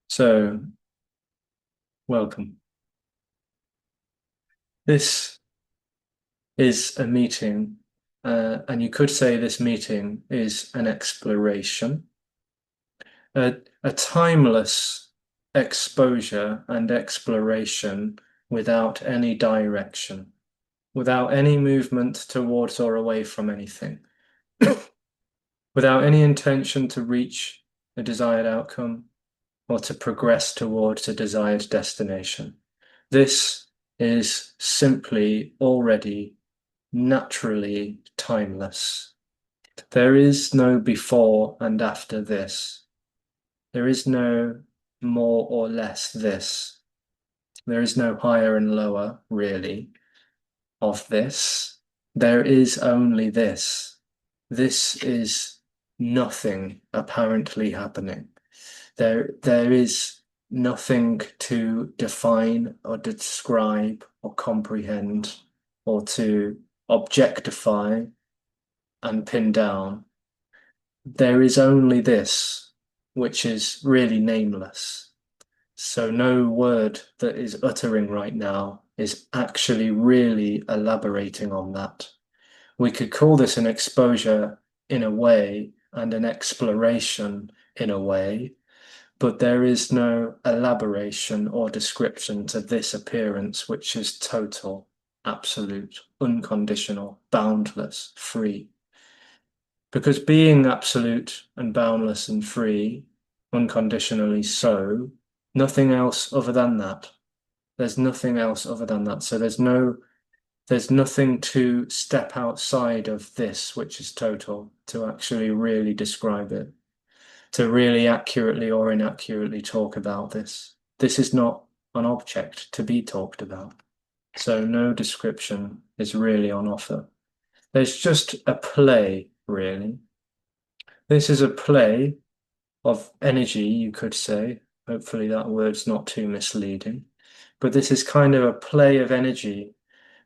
So, welcome. This is a meeting, and you could say this meeting is an exploration, a timeless exposure and exploration without any direction, without any movement towards or away from anything, without any intention to reach a desired outcome or to progress towards a desired destination. This is simply already naturally timeless. There is no before and after this. There is no more or less this. There is no higher and lower, really, of this. There is only this. This is nothing apparently happening. There is nothing to define or describe or comprehend or to objectify and pin down. There is only this, which is really nameless. So no word that is uttering right now is actually really elaborating on that. We could call this an exposure in a way and an exploration in a way, but there is no elaboration or description to this appearance, which is total, absolute, unconditional, boundless, free. Because being absolute and boundless and free, unconditionally so, nothing else other than that. There's nothing else other than that. So there's nothing to step outside of this, which is total, to actually really describe it, to really accurately or inaccurately talk about this. This is not an object to be talked about. So no description is really on offer. There's just a play, really. This is a play of energy, you could say. Hopefully that word's not too misleading. But this is kind of a play of energy,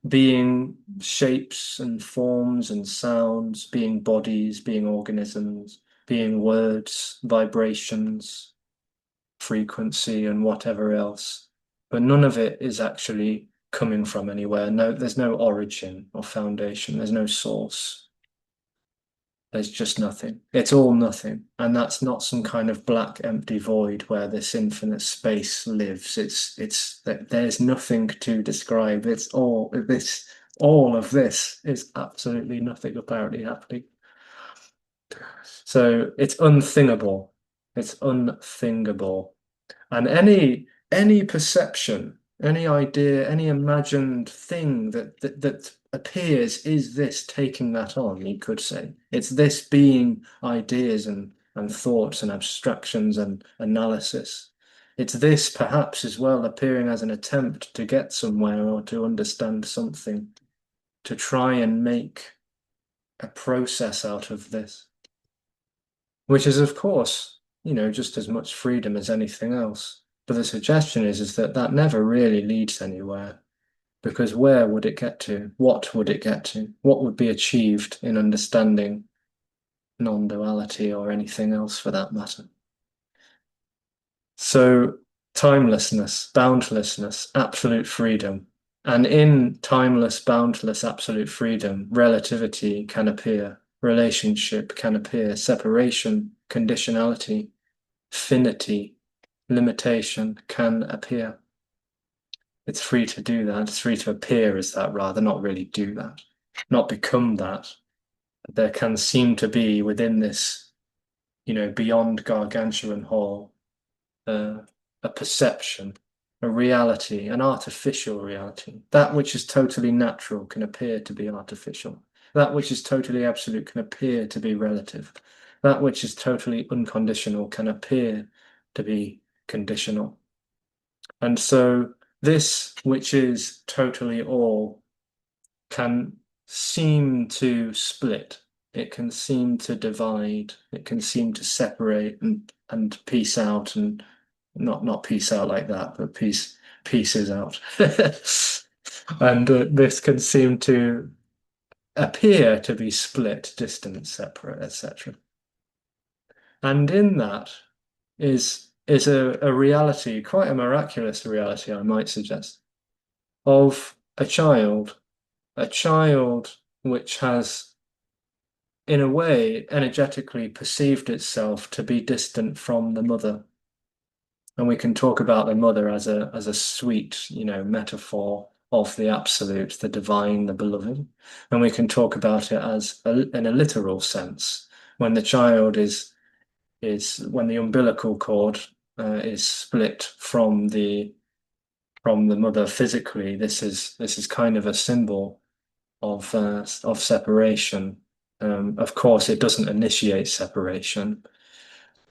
being shapes and forms and sounds, being bodies, being organisms, being words, vibrations, frequency, and whatever else. But none of it is actually coming from anywhere. No, there's no origin or foundation. There's no source. There's just nothing. It's all nothing. And that's not some kind of black empty void where this infinite space lives. There's nothing to describe. It's all of this is absolutely nothing apparently happening. So it's unthingable. It's unthingable. And any perception, any idea, any imagined thing that appears is this taking that on, you could say. It's this being ideas and thoughts and abstractions and analysis. It's this perhaps as well appearing as an attempt to get somewhere or to understand something, to try and make a process out of this, which is, of course, just as much freedom as anything else. But the suggestion is that that never really leads anywhere, because where would it get to? What would it get to? What would be achieved in understanding non-duality or anything else for that matter? So timelessness, boundlessness, absolute freedom. And in timeless, boundless, absolute freedom, relativity can appear, relationship can appear, separation, conditionality, finity, limitation can appear. It's free to do that. It's free to appear as that rather, not really do that, not become that. There can seem to be within this, beyond gargantuan hall, a perception, a reality, an artificial reality. That which is totally natural can appear to be artificial. That which is totally absolute can appear to be relative. That which is totally unconditional can appear to be conditional. And so this, which is totally all, can seem to split. It can seem to divide. It can seem to separate and piece out, and not piece out like that, but pieces out. And this can seem to appear to be split, distant, separate, etc. And in that is a reality, quite a miraculous reality, I might suggest, of a child which has, in a way, energetically perceived itself to be distant from the mother. And we can talk about the mother as a sweet, metaphor of the absolute, the divine, the beloved. And we can talk about it in a literal sense, when the child is when the umbilical cord is split from the mother physically. This is kind of a symbol of separation. Of course, it doesn't initiate separation,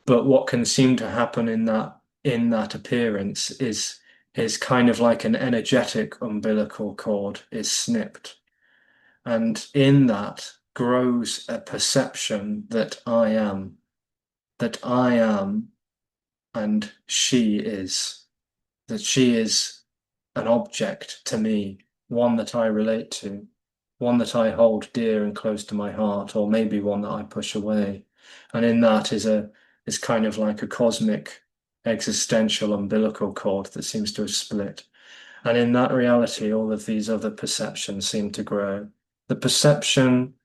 but what can seem to happen in that appearance is kind of like an energetic umbilical cord is snipped, and in that grows a perception that I am, and that she is an object to me, one that I relate to, one that I hold dear and close to my heart, or maybe one that I push away. And in that is kind of like a cosmic existential umbilical cord that seems to have split. And in that reality, all of these other perceptions seem to grow. The perception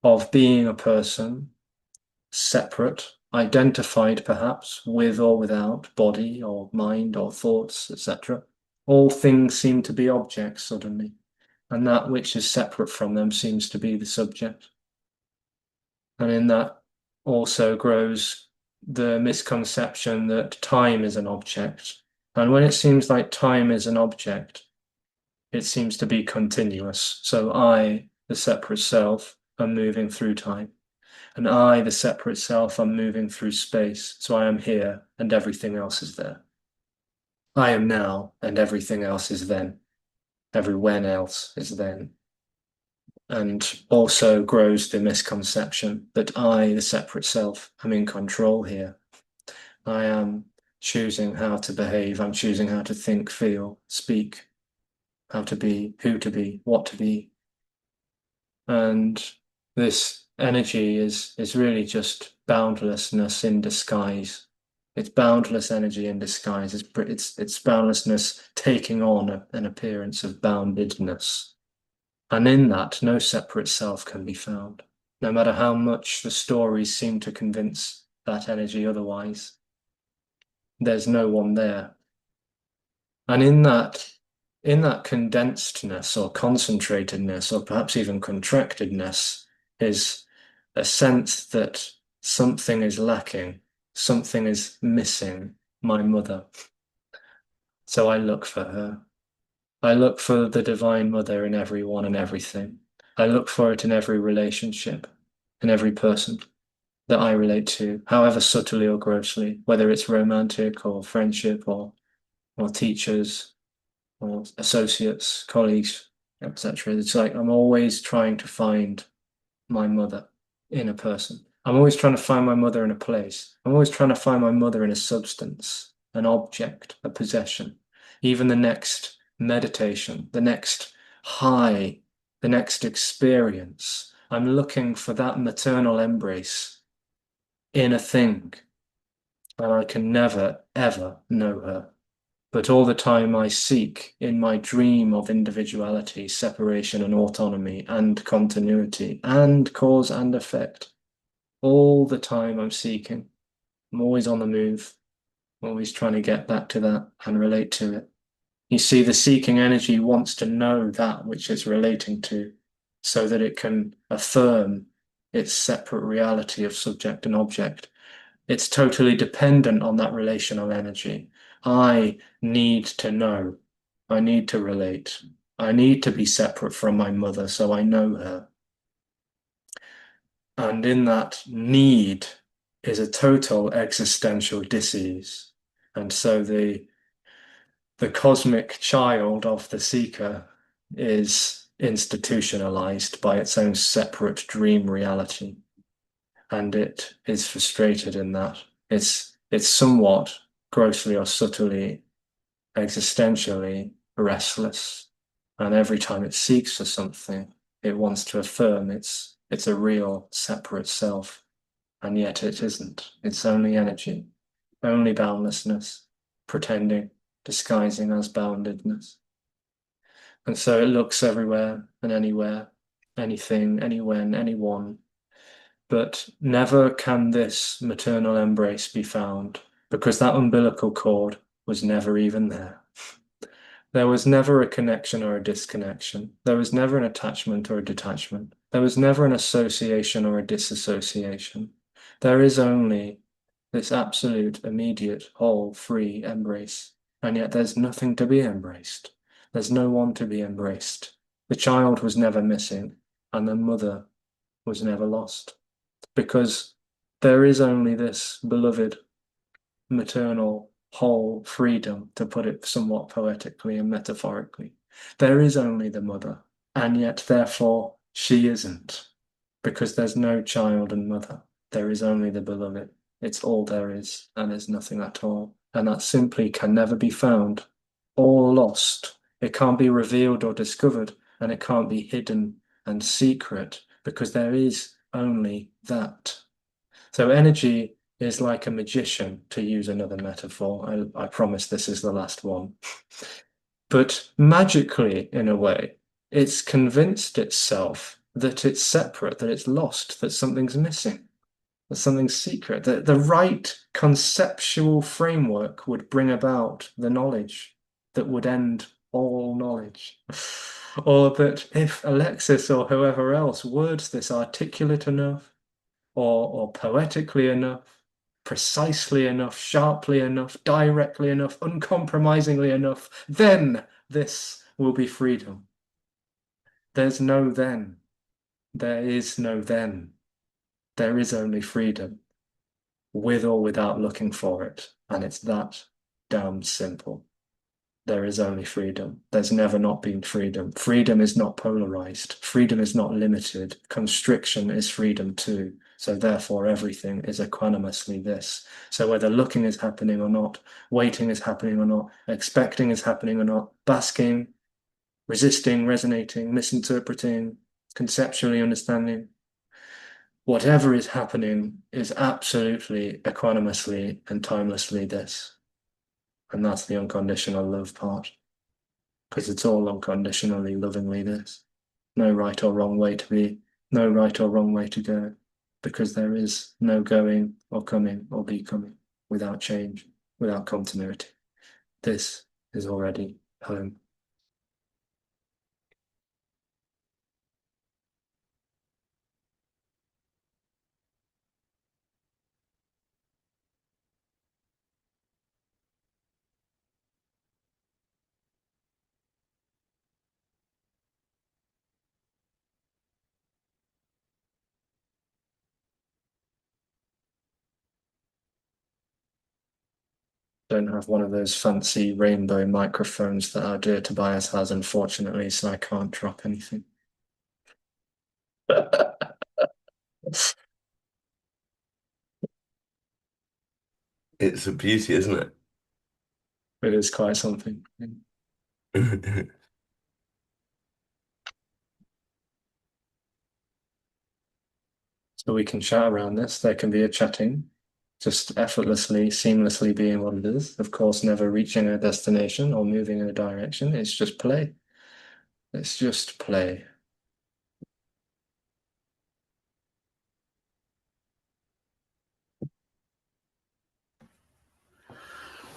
of being a person, separate, identified perhaps with or without body or mind or thoughts, etc. All things seem to be objects suddenly, and that which is separate from them seems to be the subject. And in that also grows the misconception that time is an object. And when it seems like time is an object, it seems to be continuous. So I, the separate self, am moving through time. And I, the separate self, am moving through space. So I am here and everything else is there. I am now and everything else is then. Everyone else is then. And also grows the misconception that I, the separate self, am in control here. I am choosing how to behave. I'm choosing how to think, feel, speak, how to be, who to be, what to be. And this energy is really just boundlessness in disguise. It's boundless energy in disguise. It's boundlessness taking on an appearance of boundedness. And in that, no separate self can be found, no matter how much the stories seem to convince that energy otherwise. There's no one there. And in that condensedness or concentratedness, or perhaps even contractedness, is a sense that something is lacking, something is missing, my mother. So I look for her. I look for the Divine Mother in everyone and everything. I look for it in every relationship, in every person that I relate to, however subtly or grossly, whether it's romantic or friendship or teachers or associates, colleagues, etc. It's like I'm always trying to find my mother in a person. I'm always trying to find my mother in a place. I'm always trying to find my mother in a substance, an object, a possession. Even the next meditation, the next high, the next experience. I'm looking for that maternal embrace in a thing, and I can never, ever know her. But all the time I seek in my dream of individuality, separation and autonomy and continuity and cause and effect. All the time I'm seeking. I'm always on the move, always trying to get back to that and relate to it. You see, the seeking energy wants to know that which it's relating to so that it can affirm its separate reality of subject and object. It's totally dependent on that relational energy. I need to know. I need to relate. I need to be separate from my mother so I know her. And in that need is a total existential disease. And so the cosmic child of the seeker is institutionalized by its own separate dream reality. And it is frustrated in that. It's somewhat grossly or subtly, existentially restless And every time it seeks for something, it wants to affirm it's a real separate self. And yet it isn't. It's only energy, only boundlessness, pretending, disguising as boundedness. And so it looks everywhere and anywhere, anything, anywhen, anyone. But never can this maternal embrace be found because that umbilical cord was never even there. There was never a connection or a disconnection. There was never an attachment or a detachment. There was never an association or a disassociation. There is only this absolute, immediate, whole, free embrace. And yet there's nothing to be embraced. There's no one to be embraced. The child was never missing, and the mother was never lost. Because there is only this beloved maternal whole freedom, to put it somewhat poetically and metaphorically. There is only the mother, and yet therefore she isn't, because there's no child and mother. There is only the beloved. It's all there is, and there's nothing at all. And that simply can never be found or lost. It can't be revealed or discovered, and it can't be hidden and secret, because there is only that. So energy is like a magician, to use another metaphor. I promise this is the last one. But magically, in a way, it's convinced itself that it's separate, that it's lost, that something's missing, that something's secret, that the right conceptual framework would bring about the knowledge that would end all knowledge. Or that if Alexis or whoever else words this articulate enough, or poetically enough, precisely enough, sharply enough, directly enough, uncompromisingly enough, then this will be freedom. There's no then. There is no then. There is only freedom, with or without looking for it. And it's that damn simple. There is only freedom. There's never not been freedom. Freedom is not polarized. Freedom is not limited. Constriction is freedom too. So therefore, everything is equanimously this. So whether looking is happening or not, waiting is happening or not, expecting is happening or not, basking, resisting, resonating, misinterpreting, conceptually understanding, whatever is happening is absolutely equanimously and timelessly this. And that's the unconditional love part. Because it's all unconditionally, lovingly this. No right or wrong way to be, no right or wrong way to go. Because there is no going or coming or becoming without change, without continuity. This is already home. Don't have one of those fancy rainbow microphones that our dear Tobias has, unfortunately, so I can't drop anything. It's a beauty, isn't It is quite something. it? So we can chat around this. There can be a chatting, just effortlessly, seamlessly being what it is. Of course, never reaching a destination or moving in a direction. It's just play. It's just play.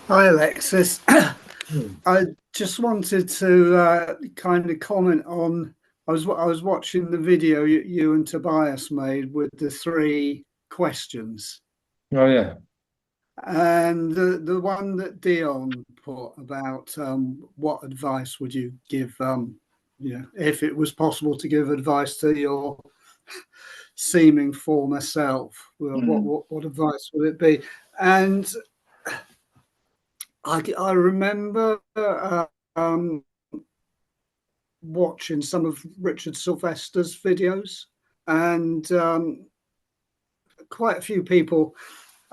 Hi, Alexis. Hmm. I just wanted to kind of comment on. I was watching the video you and Tobias made with the three questions, Oh yeah. and the one that Dion put about what advice would you give? If it was possible to give advice to your seeming former self, well, Hmm. what advice would it be? And I remember. Watching some of Richard Sylvester's videos, and quite a few people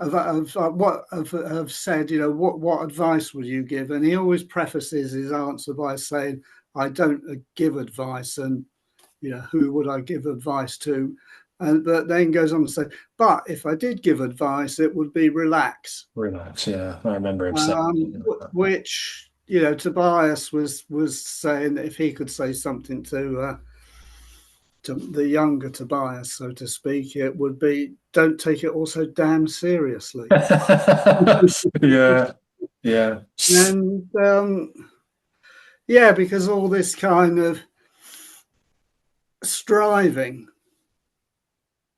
have said, what advice would you give? And he always prefaces his answer by saying, I don't give advice, and who would I give advice to? But then goes on to say, but if I did give advice, it would be relax. Relax, yeah. I remember him saying something like that. Which Tobias was saying that if he could say something to the younger Tobias, so to speak, it would be, don't take it all so damn seriously. Yeah, yeah. And yeah, because all this kind of striving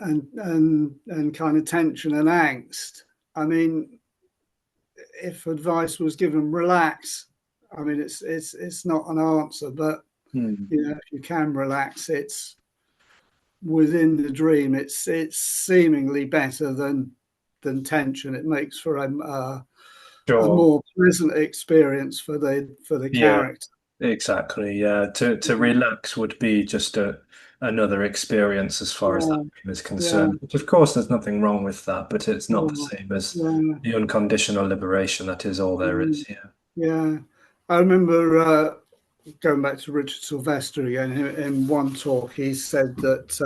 and kind of tension and angst. I mean, if advice was given, relax. I mean, it's not an answer, but if you can relax, it's within the dream. It's seemingly better than tension. It makes for a Sure. more pleasant experience for the Yeah, character. exactly. Yeah. To relax would be just another experience as far as that Yeah, game is yeah, concerned. Which of course there's nothing wrong with that, but it's not the yeah, same as yeah. the unconditional liberation. That is all there is. Yeah. Yeah. I remember going back to Richard Sylvester again. In one talk, he said that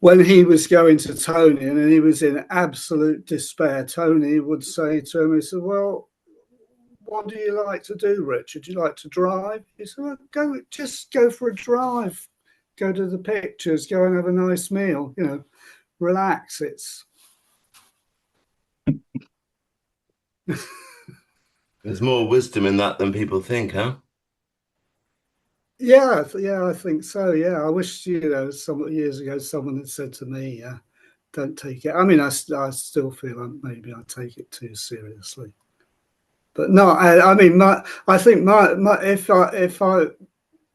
when he was going to Tony and he was in absolute despair, Tony would say to him, he said, well, what do you like to do, Richard? Do you like to drive? He said, well, just go for a drive, go to the pictures, go and have a nice meal, relax. There's more wisdom in that than people think, huh? Yeah, I think so. Yeah, I wish some years ago someone had said to me, "Don't take it." I mean, I still feel like maybe I take it too seriously, but no. I mean, I think if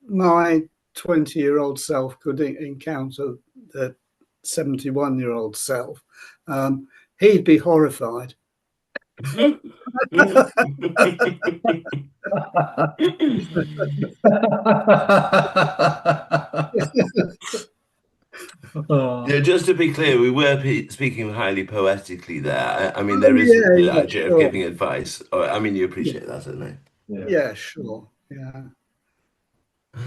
my 20-year-old self could encounter the 71-year-old self, he'd be horrified. Oh, Yeah, just to be clear, we were speaking highly poetically there. I mean, Oh there isn't yeah, the yeah, idea of sure. giving advice. Oh, I mean, you Yeah, appreciate that, don't yeah. yeah, sure. Yeah.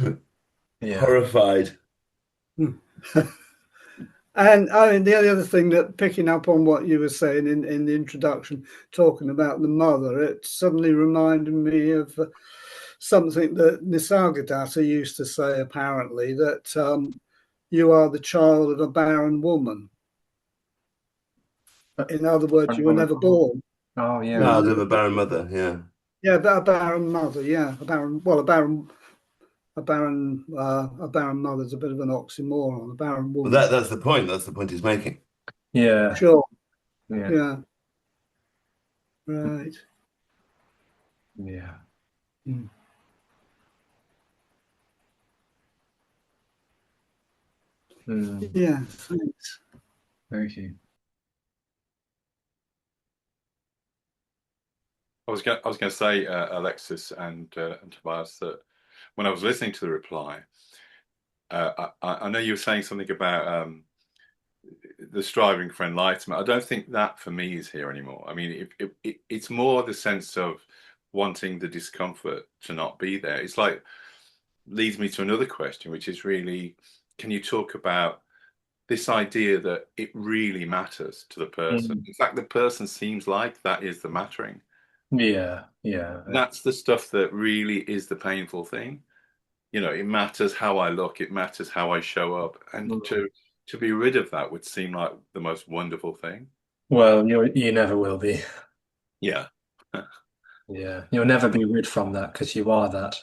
you? Yeah. Horrified. And I mean, the other thing that picking up on what you were saying in the introduction, talking about the mother, it suddenly reminded me of something that Nisargadatta used to say, apparently, that you are the child of a barren woman. In other words, you were never born. Oh, You were yeah. Child of never a barren born. mother, yeah. Yeah, but a barren mother. Yeah, a barren mother's a bit of an oxymoron. A barren Well, woman. that's the point. That's the point he's making. Yeah. Sure. Yeah. Yeah. Right. Yeah. Mm. Mm. Yeah. Thanks. Thank you. I was going to say, Alexis and Tobias, that when I was listening to the reply, I know you were saying something about the striving for enlightenment. I don't think that for me is here anymore. I mean, it's more the sense of wanting the discomfort to not be there. It's like leads me to another question, which is really, can you talk about this idea that it really matters to the person? Mm. In fact, the person seems like that is the mattering. Yeah. Yeah. That's the stuff that really is the painful thing. It matters how I look, it matters how I show up, and to be rid of that would seem like the most wonderful thing. Well, you never will be. Yeah. Yeah. You'll never be rid from that because you are that.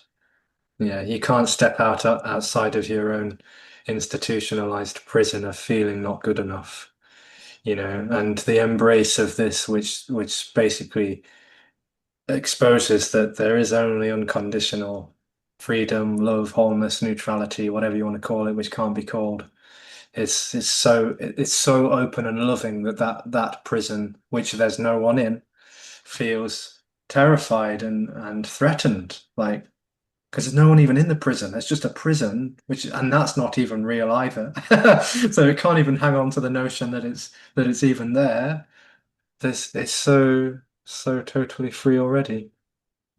Yeah. You can't step outside of your own institutionalized prison of feeling not good enough, and the embrace of this, which basically exposes that there is only unconditional freedom, love, wholeness, neutrality, whatever you want to call it, which can't be called. It's so open and loving that prison, which there's no one in, feels terrified and threatened, like because there's no one even in the prison. It's just a prison, and that's not even real either. So it can't even hang on to the notion that it's even there. It's so totally free already.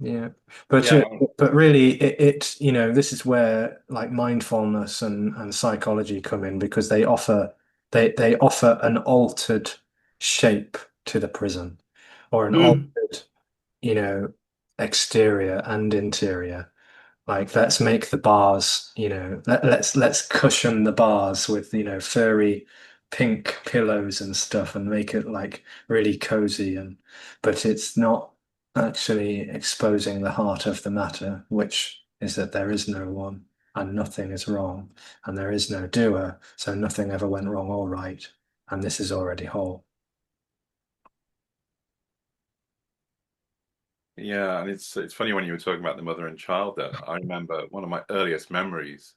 Yeah, but Yeah, but really, this is where like mindfulness and psychology come in because they offer an altered shape to the prison or an Mm. altered, you know, exterior and interior. Like let's make the bars, let's cushion the bars with, furry pink pillows and stuff and make it like really cozy but it's not actually exposing the heart of the matter, which is that there is no one and nothing is wrong and there is no doer, so nothing ever went wrong or right, and this is already whole. yeah, and it's funny when you were talking about the mother and child there. I remember one of my earliest memories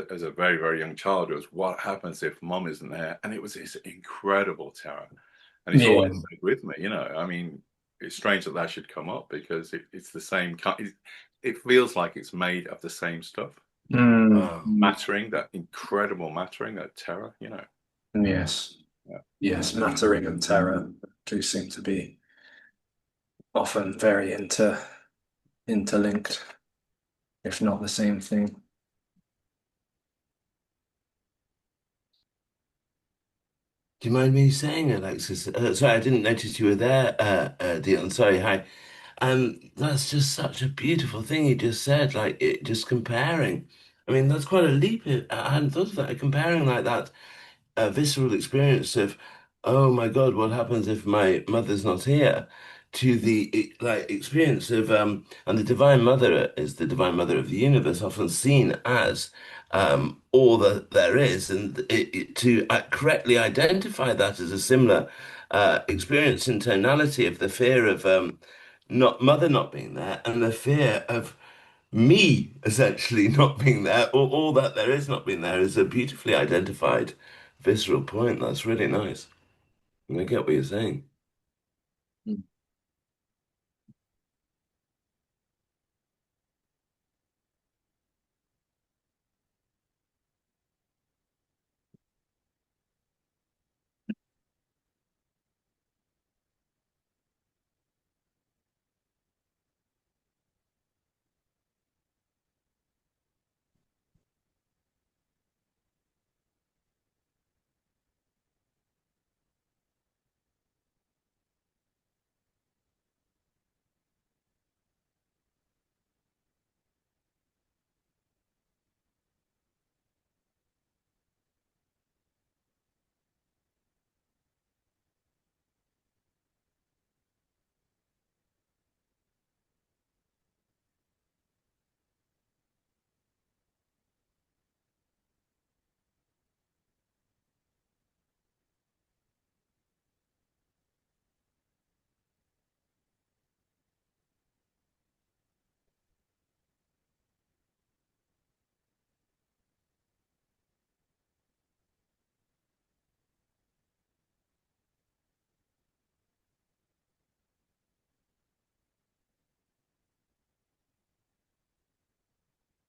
as a very, very young child was what happens if mom isn't there, and it was this incredible terror, and it's Yeah. always stayed with me. I mean, it's strange that that should come up because it's the same kind. It feels like it's made of the same stuff. Mm, Wow. Mattering, that incredible mattering, that terror. yes. Yeah. Yes, mattering and terror do seem to be often very interlinked, if not the same thing. Do you mind me saying, Alexis? Sorry, I didn't notice you were there, Dion. Sorry, hi. That's just such a beautiful thing you just said, like it just comparing. I mean, that's quite a leap. I hadn't thought of that. Comparing like that a visceral experience of, oh my God, what happens if my mother's not here? To the like experience of and the Divine Mother is the Divine Mother of the universe, often seen as all that there is, and to correctly identify that as a similar experience and tonality of the fear of not mother not being there and the fear of me essentially not being there, or all that there is not being there, is a beautifully identified visceral point. That's really nice. I get what you're saying.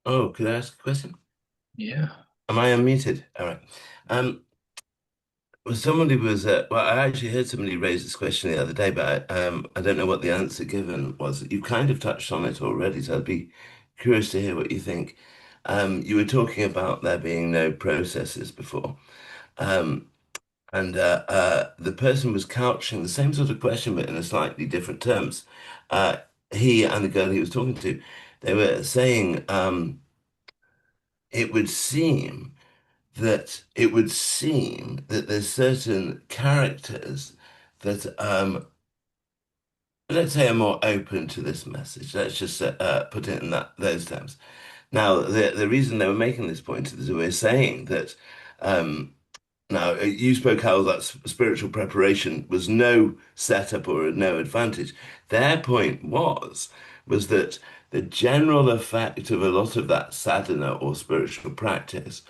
Oh, could I ask a question? Yeah. Am I unmuted? All right. Um, well, somebody was, well, I actually heard somebody raise this question the other day, but I don't know what the answer given was. You kind of touched on it already, so I'd be curious to hear what you think. You were talking about there being no processes before. Um, And the person was couching the same sort of question, but in a slightly different terms. Uh, he and the girl he was talking to, they were saying it would seem it would seem that there's certain characters that let's say are more open to this message. Let's just put it in those terms. Now, the reason they were making this point is they were saying that. Um, Now, you spoke how that spiritual preparation was no setup or no advantage. Their point was that the general effect of a lot of that sadhana or spiritual practice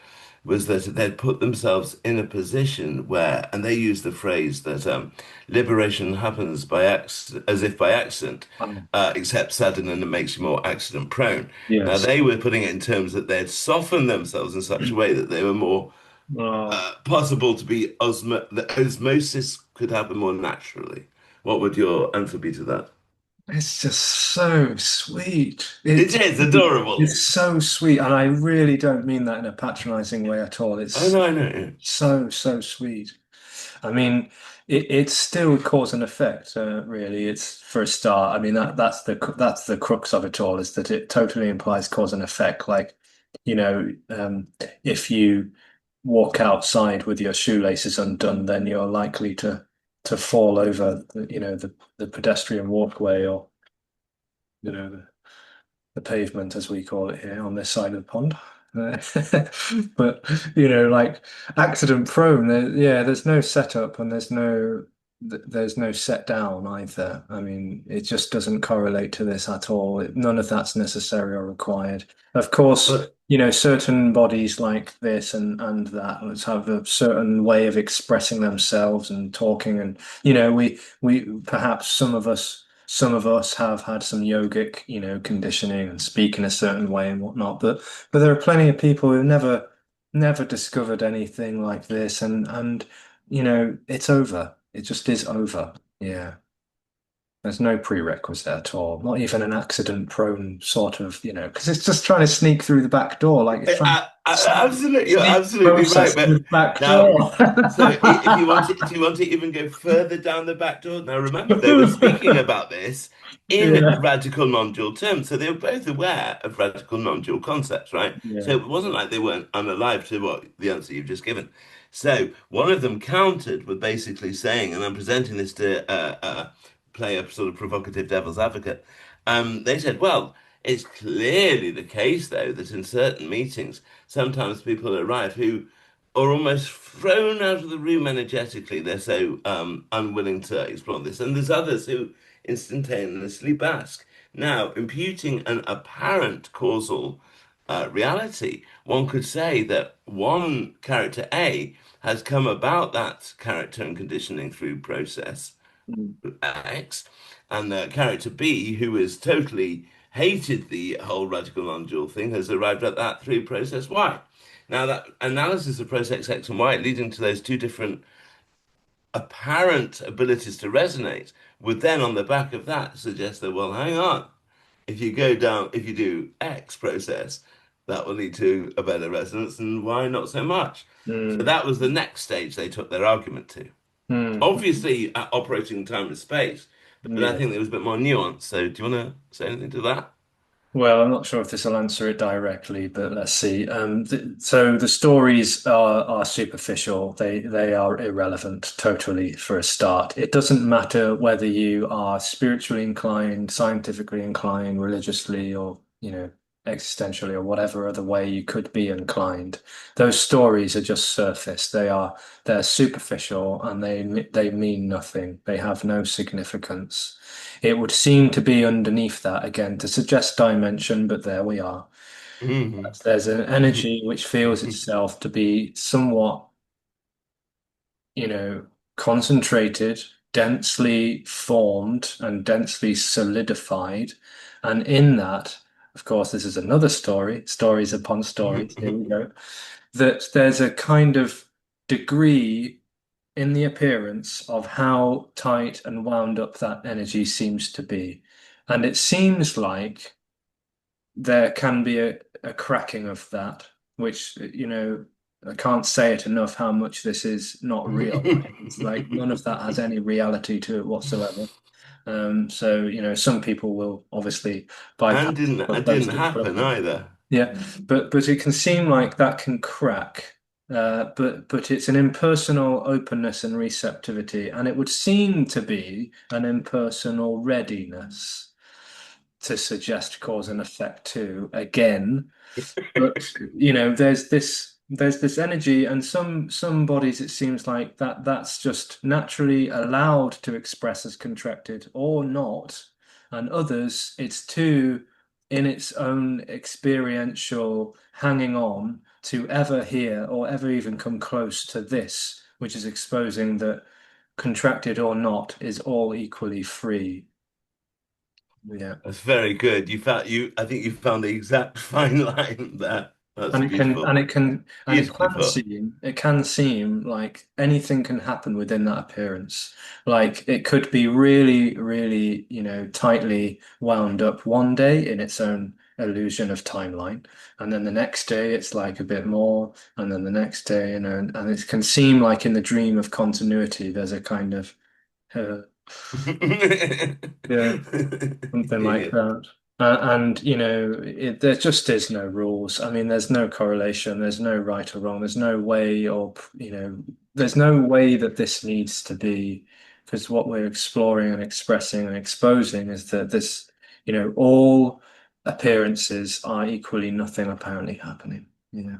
was that they'd put themselves in a position where, and they use the phrase that liberation happens as if by accident, Um, except sadhana makes you more accident prone. Now, yes. they were putting it in terms that they'd softened themselves in such a way that they were more Oh, possible to be the osmosis could happen more naturally. What would your answer be to that? It's just so sweet. It is adorable. It's so sweet, and I really don't mean that in a patronizing way at all. I It's know, I know. so sweet. I mean, it's still cause and effect, really. It's for a start. I mean that's the crux of it all is that it totally implies cause and effect. Like, if you walk outside with your shoelaces undone, then you're likely to fall over, the pedestrian walkway or the pavement, as we call it here on this side of the pond. Uh, but like accident prone, yeah, there's no setup and there's no set down either. I mean, it just doesn't correlate to this at all. None of that's necessary or required. Of course, But certain bodies like this and that let's have a certain way of expressing themselves and talking, and we perhaps some of us have had some yogic, conditioning and speak in a certain way and whatnot, but there are plenty of people who never discovered anything like this, and it's over. It just is over. Yeah. There's no prerequisite at all, not even an accident-prone sort of, because it's just trying to sneak through the back door, like it's trying to absolutely, you're sneak absolutely right. process through But the back now, door. so if you want to, if you want to even go further down the back door, now remember they were speaking about this in Yeah. radical non-dual terms, so they were both aware of radical non-dual concepts, right? So Yeah. it wasn't like they weren't unalive to what the answer you've just given. So one of them countered with basically saying, and I'm presenting this to play a sort of provocative devil's advocate. They said, well, it's clearly the case, though, that in certain meetings, sometimes people arrive who are almost thrown out of the room energetically. They're so unwilling to explore this. And there's others who instantaneously bask. Now, imputing an apparent causal reality, one could say that one character A has come about that character and conditioning through process Mm. X, and character B, who has totally hated the whole radical non-dual thing, has arrived at that through process Y. Now, that analysis of process X and Y leading to those two different apparent abilities to resonate would then, on the back of that, suggest that, well, hang on, if you do X process, that will lead to a better resonance, and Y not so much. So Mm. that was the next stage they took their argument to. Mm. Obviously, operating in time and space, but I Yeah. think there was a bit more nuance. So, do you want to say anything to that? Well, I'm not sure if this will answer it directly, but let's see. So the stories are superficial. They are irrelevant totally for a start. It doesn't matter whether you are spiritually inclined, scientifically inclined, religiously, or existentially, or whatever other way you could be inclined. Those stories are just surface. They're superficial and they mean nothing. They have no significance. It would seem to be underneath that again to suggest dimension, but there we are. Mhm. There's an energy which feels itself to be somewhat, concentrated, densely formed, and densely solidified. And in that, of course, this is another story, stories upon stories. Here we go. That there's a kind of degree in the appearance of how tight and wound up that energy seems to be. And it seems like there can be a cracking of that, which, I can't say it enough how much this is not real. Right? It's like none of that has any reality to it whatsoever. So, some people will obviously bypass And didn't put it those didn't things. happen either. Yeah, but it can seem like that can crack. But it's an impersonal openness and receptivity, and it would seem to be an impersonal readiness to suggest cause and effect too. Again, but there's this energy, and some bodies it seems like that's just naturally allowed to express as contracted or not, and others it's too in its own experiential hanging on to ever hear or ever even come close to this, which is exposing that contracted or not is all equally free. Yeah. That's very good. I think you found the exact fine line there. That's And beautiful. Beautifully put. it can seem like anything can happen within that appearance. Like it could be really, really, tightly wound up one day in its own illusion of timeline. And then the next day it's like a bit more, and then the next day, and it can seem like in the dream of continuity, there's a kind of yeah, something like Brilliant. that. There just is no rules. I mean, there's no correlation. There's no right or wrong. There's no way, or there's no way that this needs to be, because what we're exploring and expressing and exposing is that all appearances are equally nothing apparently happening. Yeah.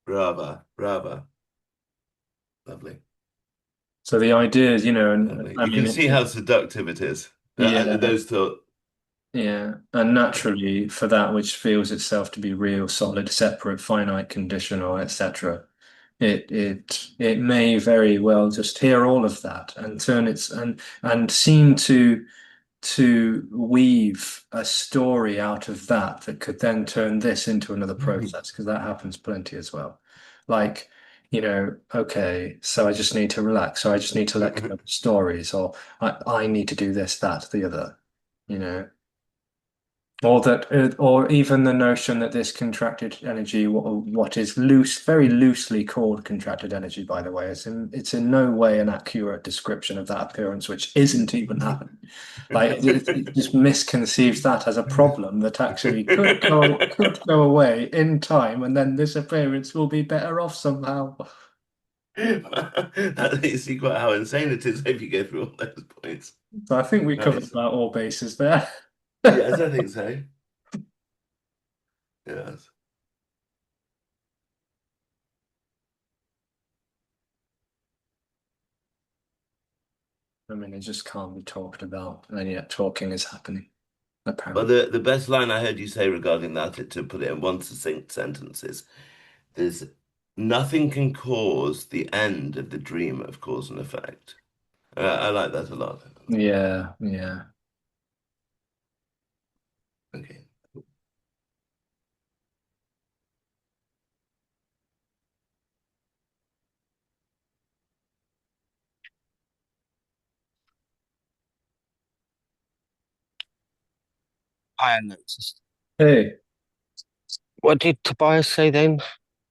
Brava, brava. Lovely, So the idea is, and lovely. I You can mean, see how seductive it is. yeah. Those thoughts. Yeah, and naturally, for that which feels itself to be real, solid, separate, finite, conditional, etc., it may very well just hear all of that and turn its and seem to weave a story out of that that could then turn this into another process, because that happens plenty as well. Like, okay, so I just need to relax, so I just need to let go of stories, or I need to do this, that, the other, you know. Or even the notion that this contracted energy, what is very loosely called contracted energy, by the way, it's in no way an accurate description of that appearance, which isn't even happening. Like it just misconceives that as a problem that actually could go away in time, and then this appearance will be better off somehow. You see quite how insane it is if you go through all those points. So I think we covered Nice. about all bases there. Yes, I think so. Yes. I mean, it just can't be talked about, and yet talking is happening, But apparently. the best line I heard you say regarding that, to put it in one succinct sentence, is there's nothing can cause the end of the dream of cause and effect. I like that a lot. Yeah, yeah. Okay. Hi, Alexis. Hey, What did Tobias say then?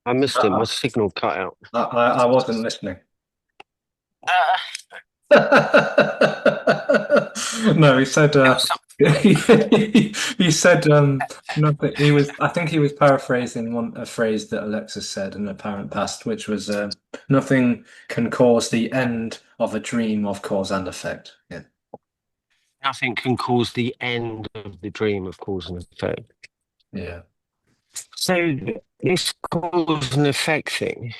I missed him. My I, signal cut out. I wasn't listening. Ah, No, he said there was some, he said nothing. I think he was paraphrasing a phrase that Alexis said in the apparent past, which was nothing can cause the end of a dream of cause and effect. Yeah. nothing can cause the end of the dream of cause and effect. Yeah. So this cause and effect thing,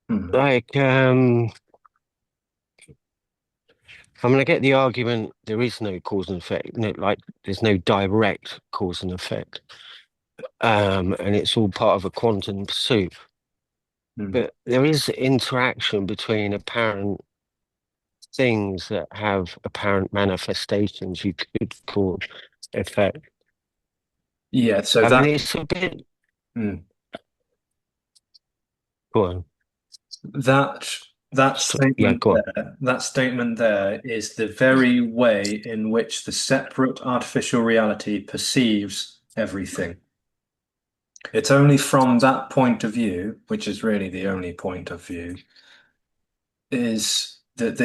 Hmm. like, I mean, I get the argument there is no cause and effect, no, like there's no direct cause and effect, and it's all part of a quantum pursuit. Hmm. But there is interaction between apparent things that have apparent manifestations you could call effect. Yeah. So I mean, that. it's a bit. Hmm. Go on. That that Yeah, statement go on. there, that statement there is the very way in which the separate artificial reality perceives everything. It's only from that point of view, which is really the only point of view, is that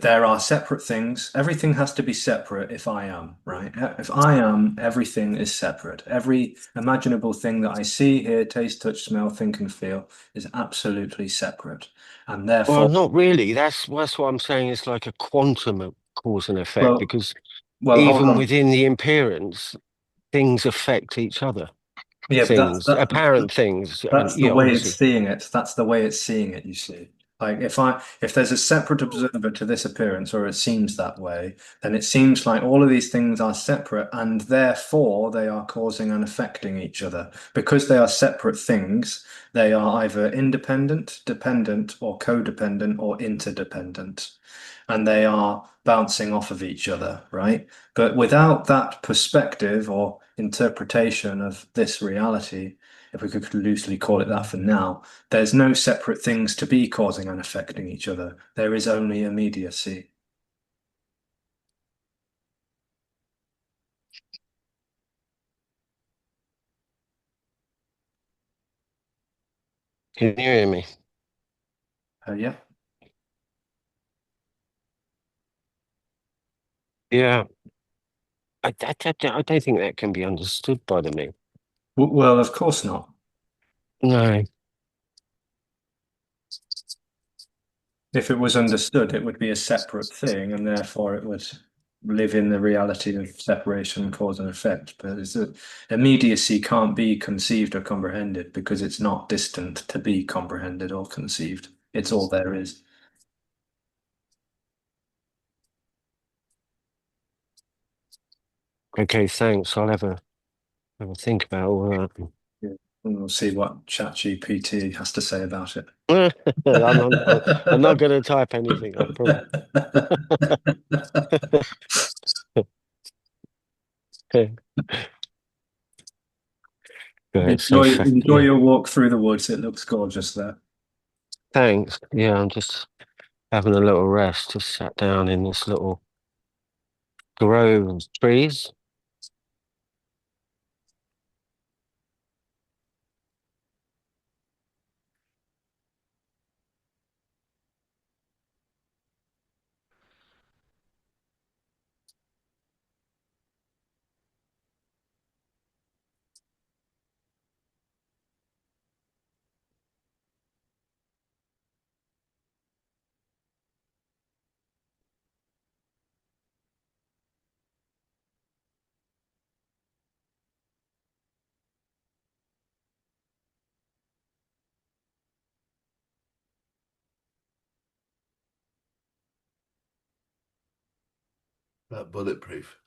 there are separate things. Everything has to be separate if I am, right? If I am, everything is separate. Every imaginable thing that I see, hear, taste, touch, smell, think, and feel is absolutely separate. And Well, therefore, not really. That's what I'm saying. It's like a quantum of cause and effect well, because well, hold even on. within the appearance, things affect each other. Yeah, but Things, apparent things, and that's the yeah, way it's obviously. seeing it. That's the way it's seeing it, you see. Like if there's a separate observer to this appearance, or it seems that way, then it seems like all of these things are separate, and therefore they are causing and affecting each other. Because they are separate things, they are either independent, dependent, or codependent, or interdependent. And they are bouncing off of each other, right? But without that perspective, or interpretation of this reality, if we could loosely call it that for now, there's no separate things to be causing and affecting each other. There is only immediacy. Can you hear me? Yeah. Yeah. I don't think that can be understood by the me. Well, of course not. No. If it was understood, it would be a separate thing, and therefore it would live in the reality of separation, cause and effect. But immediacy can't be conceived or comprehended because it's not distant to be comprehended or conceived. It's all there is. Okay, thanks. I'll have a think about all that. Yeah. And we'll see what ChatGPT has to say about it. I'm not going to type anything, I promise. Right, so Enjoy yeah. your walk through the woods. It looks gorgeous there. Thanks. Yeah, I'm just having a little rest. Just sat down in this little grove of trees. Bulletproof.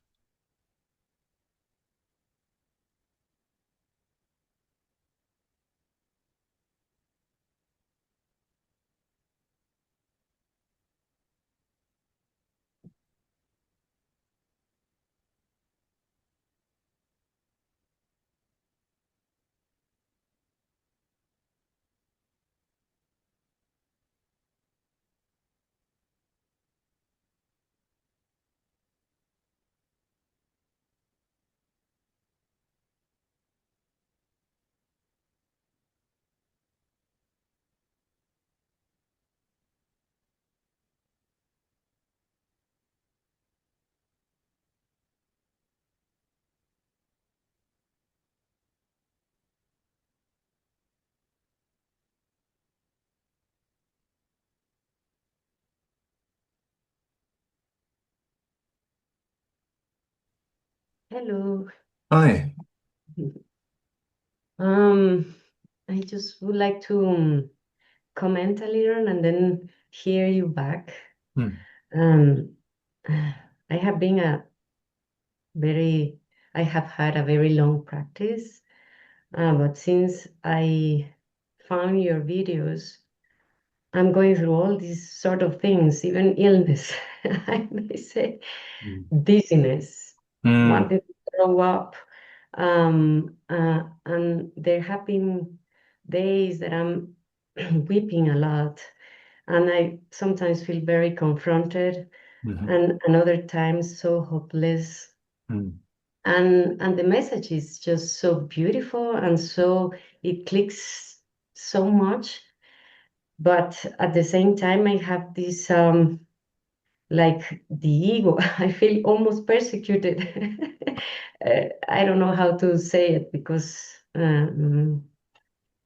Hello. Hi. Um, I just would like to comment a little and then hear you back. Hmm. Um, I have been a very, I have had a very long practice, but since I found your videos, I'm going through all these sort of things, even illness, I may say, dizziness, Hmm. wanting to throw up. And there have been days that I'm weeping a lot, and I sometimes feel very confronted, Mhm. and other times so hopeless. Hmm. And the message is just so beautiful, and so it clicks so much. But at the same time, I have this like the ego. I feel almost persecuted. I don't know how to say it because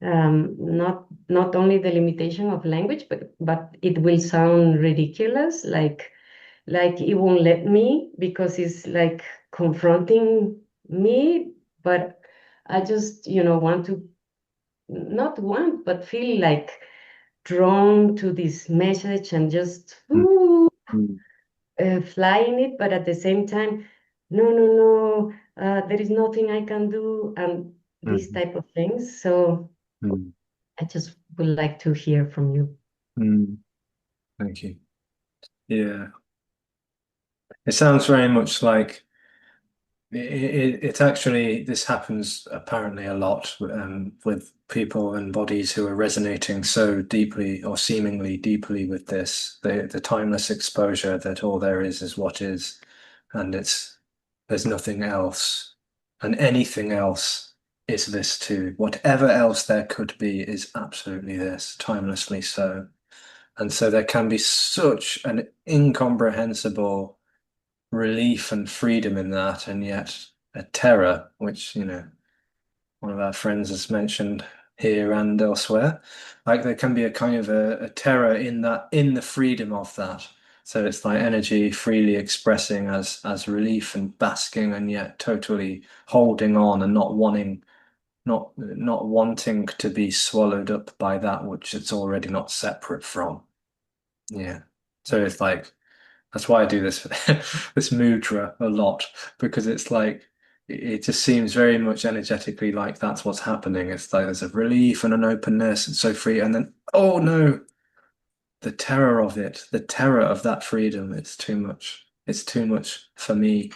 not only the limitation of language, but it will sound ridiculous, like it won't let me because it's like confronting me. But I just want to not want, but feel like drawn to this message and just Hmm. Hmm. flying it, but at the same time, no, no, no, there is nothing I can do, and these Hmm. type of things. So Hmm. I just would like to hear from you. Hmm. Thank you. Yeah. It sounds very much like It actually, this happens apparently a lot with people and bodies who are resonating so deeply or seemingly deeply with this, the timeless exposure that all there is what is, and there's nothing else, and anything else is this too. Whatever else there could be is absolutely this, timelessly so. And so there can be such an incomprehensible relief and freedom in that, and yet a terror, which, one of our friends has mentioned here and elsewhere. Like there can be a kind of a terror in that, in the freedom of that. So it's like energy freely expressing as relief and basking, and yet totally holding on and not wanting to be swallowed up by that which it's already not separate from. Yeah. So it's like that's why I do this this mudra a lot, because it's like it just seems very much energetically like that's what's happening. It's like there's a relief and an openness and so free, and then oh no, the terror of it, the terror of that freedom, it's too much. It's too much for me.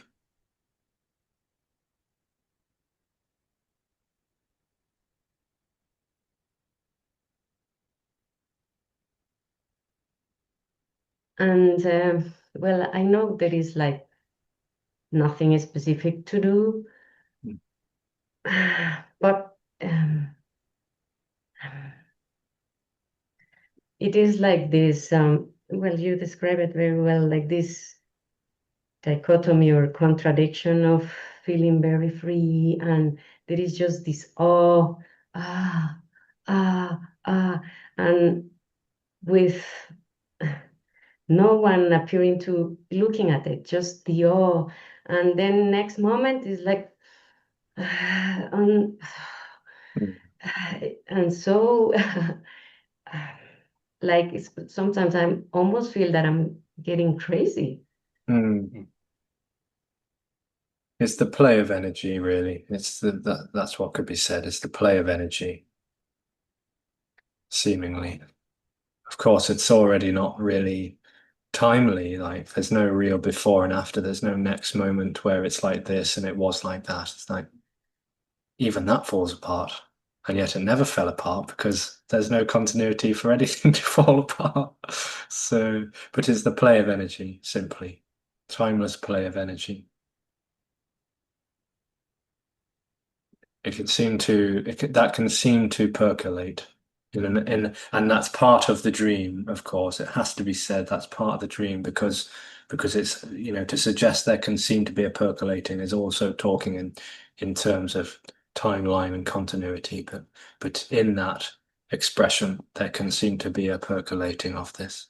And well, I know there is like nothing specific to do, but it is like this. Well, you describe it very well, like this dichotomy or contradiction of feeling very free, and there is just this ah, and with no one appearing to be looking at it, just the awe. And then next moment is like, um, and so like sometimes I almost feel that I'm getting crazy. Mm. It's the play of energy, really. That's what could be said. It's the play of energy, seemingly. Of course, it's already not really timely. Like there's no real before and after. There's no next moment where it's like this and it was like that. It's like even that falls apart. And yet it never fell apart because there's no continuity for anything to fall apart. So, but it's the play of energy, simply. Timeless play of energy. That can seem to percolate. And that's part of the dream, of course. It has to be said that's part of the dream because it's, to suggest there can seem to be a percolating is also talking in terms of timeline and continuity. But in that expression, there can seem to be a percolating of this.